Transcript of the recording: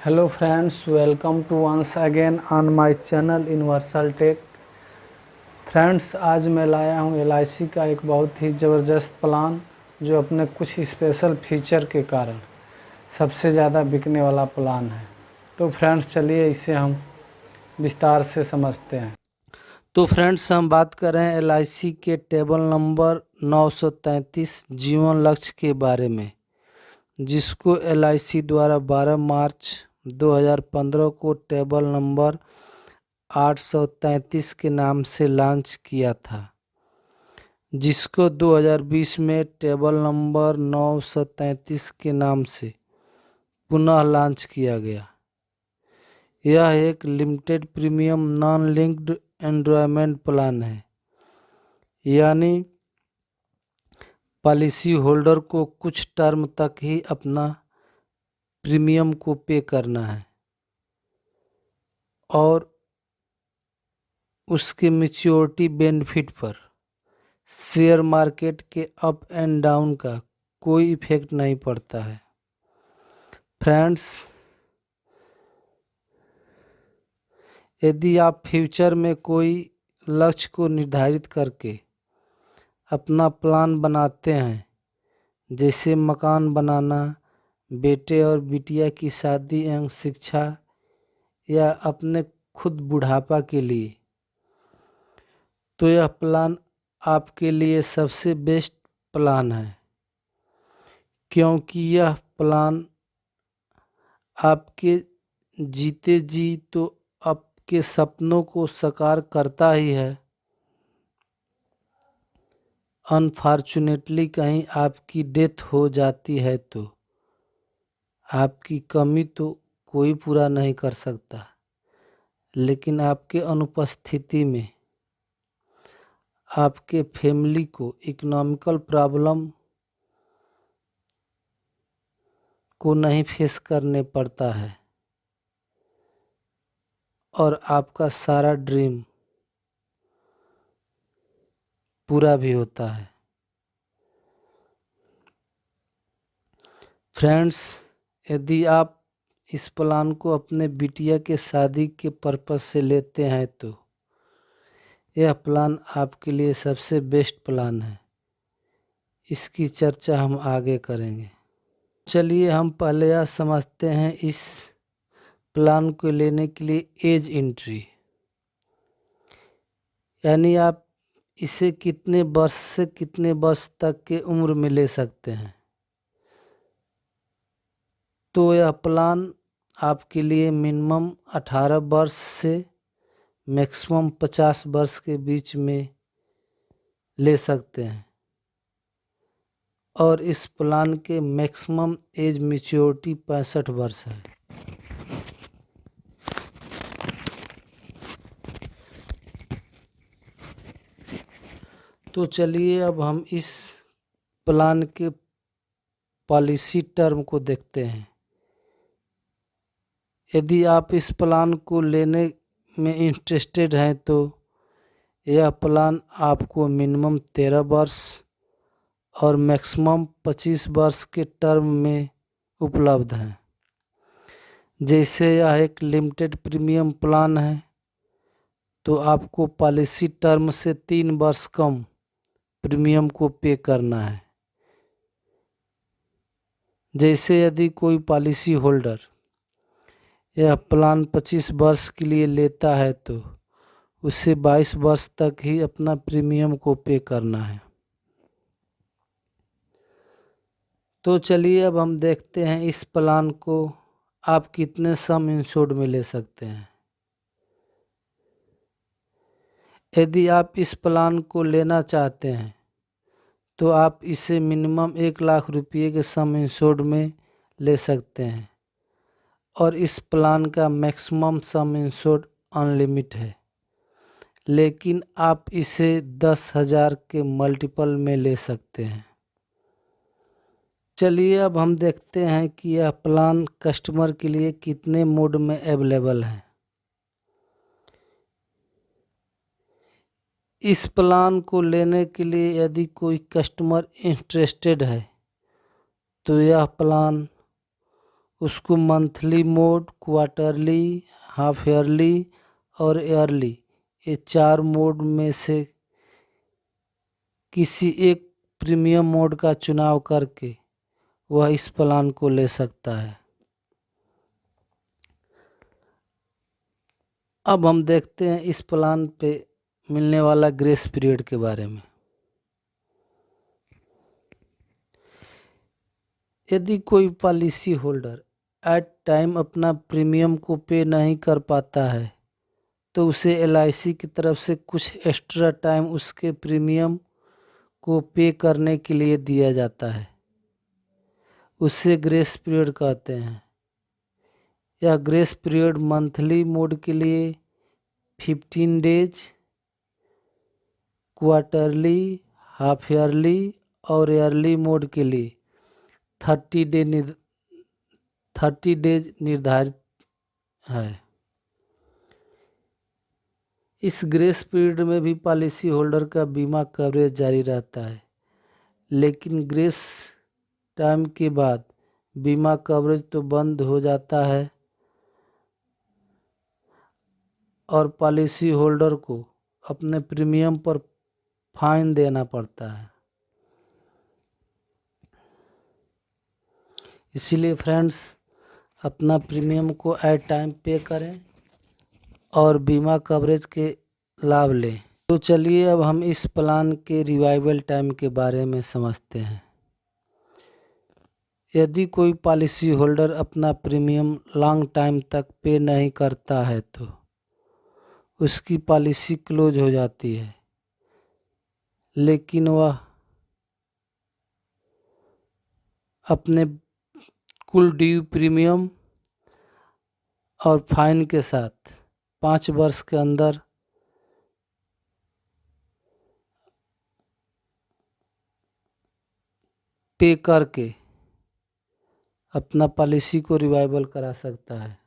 Hello friends, welcome to once again on my channel Universal Tech. Friends, आज मैं लाया हूं एलआईसी का एक बहुत ही ज़बरदस्त प्लान जो अपने कुछ स्पेशल फीचर के कारण सबसे ज़्यादा बिकने वाला प्लान है। तो फ्रेंड्स, चलिए इसे हम विस्तार से समझते हैं। तो फ्रेंड्स, हम बात कर रहे हैं एलआईसी के टेबल नंबर 933 जीवन लक्ष्य के बारे में, जिसको एलआईसी द्वारा 12 मार्च 2015 को टेबल नंबर 833 के नाम से लॉन्च किया था, जिसको 2020 में टेबल नंबर 933 के नाम से पुनः लॉन्च किया गया। यह एक limited premium non linked enrolment plan है, यानी पॉलिसी होल्डर को कुछ टर्म तक ही अपना प्रीमियम को पे करना है और उसके मैच्योरिटी बेनिफिट पर शेयर मार्केट के अप एंड डाउन का कोई इफेक्ट नहीं पड़ता है। फ्रेंड्स, यदि आप फ्यूचर में कोई लक्ष्य को निर्धारित करके अपना प्लान बनाते हैं, जैसे मकान बनाना, बेटे और बिटिया की शादी एवं शिक्षा, या अपने खुद बुढ़ापा के लिए, तो यह प्लान आपके लिए सबसे बेस्ट प्लान है, क्योंकि यह प्लान आपके जीते जी तो आपके सपनों को साकार करता ही है। अनफॉर्चुनेटली कहीं आपकी डेथ हो जाती है तो आपकी कमी तो कोई पूरा नहीं कर सकता, लेकिन आपके अनुपस्थिति में आपके फैमिली को इकोनॉमिकल प्रॉब्लम को नहीं फेस करने पड़ता है और आपका सारा ड्रीम पूरा भी होता है। फ्रेंड्स, यदि आप इस प्लान को अपने बिटिया के शादी के पर्पस से लेते हैं तो यह प्लान आपके लिए सबसे बेस्ट प्लान है। इसकी चर्चा हम आगे करेंगे। चलिए हम पहले यह समझते हैं इस प्लान को लेने के लिए एज एंट्री, यानी आप इसे कितने वर्ष से कितने वर्ष तक के उम्र में ले सकते हैं। तो यह प्लान आपके लिए मिनिमम 18 वर्ष से मैक्सिमम 50 वर्ष के बीच में ले सकते हैं और इस प्लान के मैक्सिमम एज मैच्योरिटी 65 वर्ष है। तो चलिए अब हम इस प्लान के पॉलिसी टर्म को देखते हैं। यदि आप इस प्लान को लेने में इंटरेस्टेड हैं तो यह प्लान आपको मिनिमम 13 वर्ष और मैक्सिमम 25 वर्ष के टर्म में उपलब्ध है। जैसे यह एक लिमिटेड प्रीमियम प्लान है तो आपको पॉलिसी टर्म से 3 वर्ष कम प्रीमियम को पे करना है। जैसे यदि कोई पॉलिसी होल्डर यह प्लान 25 वर्ष के लिए लेता है तो उसे 22 वर्ष तक ही अपना प्रीमियम को पे करना है। तो चलिए अब हम देखते हैं इस प्लान को आप कितने सम इंश्योर्ड में ले सकते हैं। यदि आप इस प्लान को लेना चाहते हैं तो आप इसे मिनिमम 1 लाख रुपये के सम इंश्योर्ड में ले सकते हैं और इस प्लान का मैक्सिमम सम इंश्योर्ड अनलिमिट है, लेकिन आप इसे 10,000 के मल्टीपल में ले सकते हैं। चलिए अब हम देखते हैं कि यह प्लान कस्टमर के लिए कितने मोड में अवेलेबल है। इस प्लान को लेने के लिए यदि कोई कस्टमर इंटरेस्टेड है तो यह प्लान उसको monthly mode, quarterly, half yearly और ईयरली, ये 4 मोड में से किसी एक प्रीमियम मोड का चुनाव करके वह इस प्लान को ले सकता है। अब हम देखते हैं इस प्लान पे मिलने वाला ग्रेस पीरियड के बारे में। यदि कोई पॉलिसी होल्डर एट टाइम अपना प्रीमियम को पे नहीं कर पाता है तो उसे एलआईसी की तरफ से कुछ एक्स्ट्रा टाइम उसके प्रीमियम को पे करने के लिए दिया जाता है। उससे ग्रेस पीरियड कहते हैं। यह ग्रेस पीरियड मंथली मोड के लिए 15 डेज, क्वार्टरली, हाफ ईयरली और ईयरली मोड के लिए 30 डेज निर्धारित है। इस ग्रेस पीरियड में भी पॉलिसी होल्डर का बीमा कवरेज जारी रहता है, लेकिन ग्रेस टाइम के बाद बीमा कवरेज तो बंद हो जाता है और पॉलिसी होल्डर को अपने प्रीमियम पर फाइन देना पड़ता है। इसीलिए फ्रेंड्स, अपना प्रीमियम को एट टाइम पे करें और बीमा कवरेज के लाभ लें। तो चलिए अब हम इस प्लान के रिवाइवल टाइम के बारे में समझते हैं। यदि कोई पॉलिसी होल्डर अपना प्रीमियम लॉन्ग टाइम तक पे नहीं करता है तो उसकी पॉलिसी क्लोज हो जाती है, लेकिन वह अपने कुल ड्यू प्रीमियम और फाइन के साथ 5 वर्ष के अंदर पे करके अपना पॉलिसी को रिवाइवल करा सकता है।